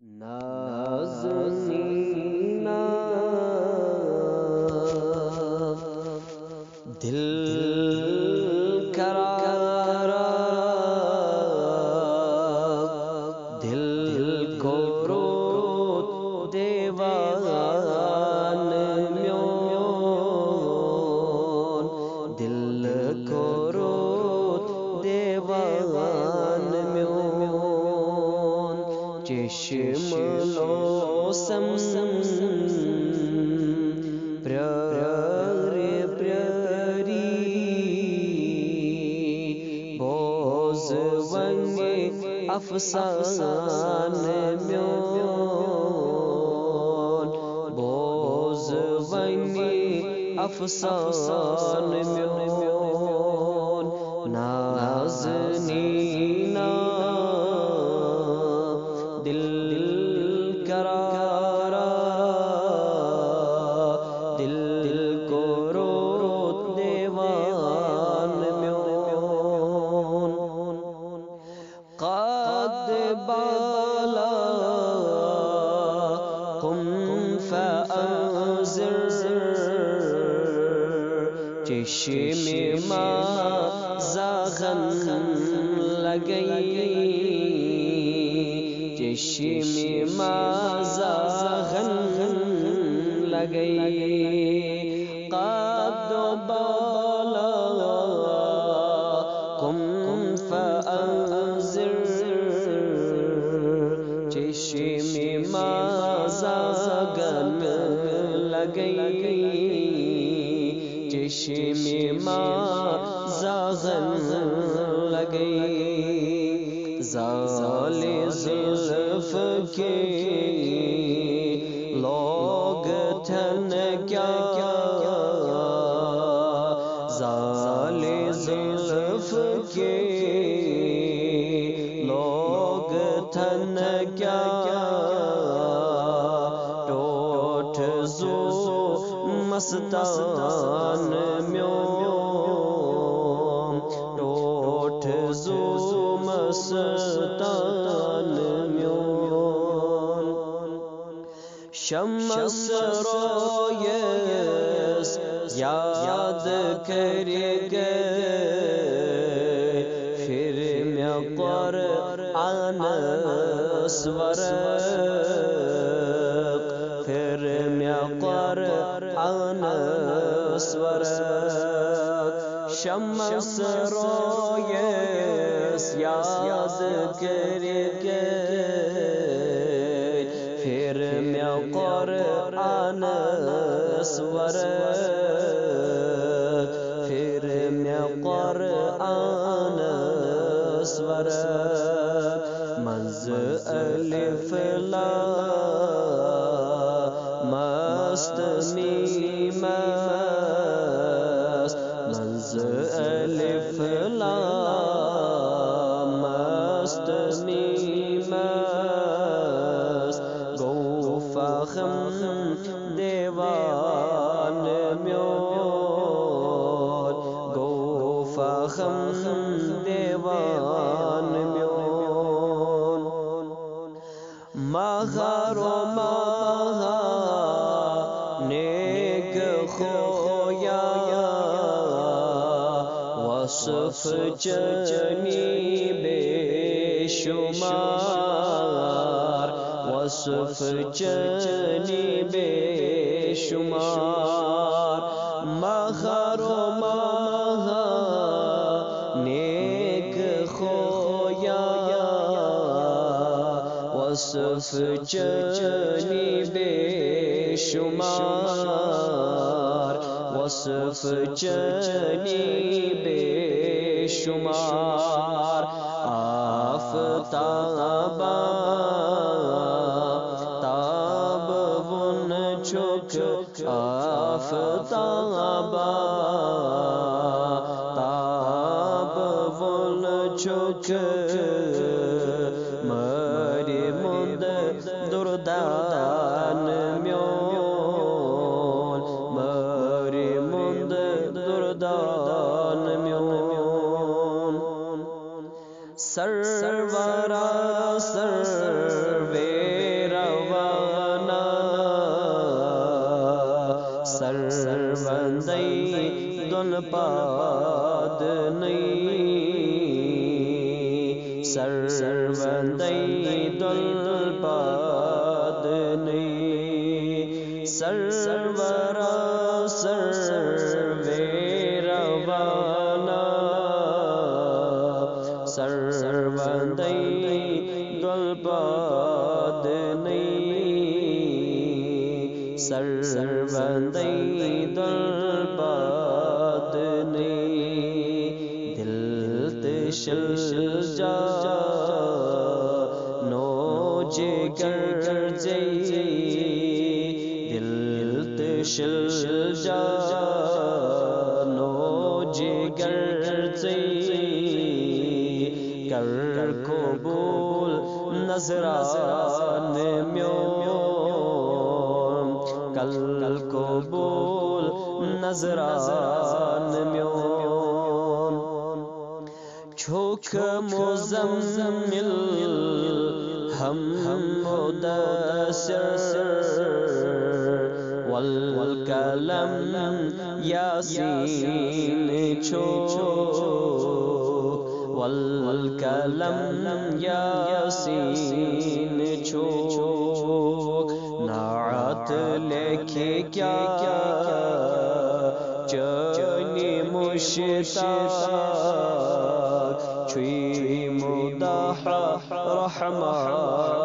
نازنینا دل کرارا دل کو رو دیوان میون دل کو رو دیوان میون چشم لوسم پراری باز ونی افسان میون باز ونی افسان میون نازنینا دل کرارا دل کو رو دیوان میون قد بالا قم فانذر چشم ما زاغن لگئی چشم ما زاغن لگئی قد بالا قم فانذر چشم ما زاغن لگئی چشم ما زاغن لگئی زال زلف کے لوگ تھن کیا زال زلف کے لوگ تھن کیا ٹوٹ زو مستان میون ٹوٹ زو مستان میون شمس رویس یاد کرے گئے پھر میں قرآن سورق پھر میں قرآن سورق شمس رویس یاد کرے گئے پھر میں قرآن سورق پھر میں قرآن سورق منز الف لام مست میم منز الف لام مست میم گو فخم دیوان میون گو فخم دیوان میون مہر و مہا نیک خویا وصف چنی بے شمار وصف چنی بے شمار مہر و مہا نیک خویا وصف چنی بے شمار وصف چنی بے شمار آفتاب تاب ون چک آفتاب تاب ون چک مری مند دردان میون مری مند دردان میون سرورا سروے دل پاد نہیں سروندی دل پاد نہیں سرورا سرویرا والا سروندی دل پاد نہیں سروندی دل پاد نہیں دل تشل جا نو جگر جی دل تشل جا نو جگر جی کر قبول نظران میون کل قبول نظران میون چھوک مزمل ہم مدثر والقلم یاسین چھوک والقلم یاسین چھوک نعت لکھے کیا چنی مشتاق چھوئی مدح رحمان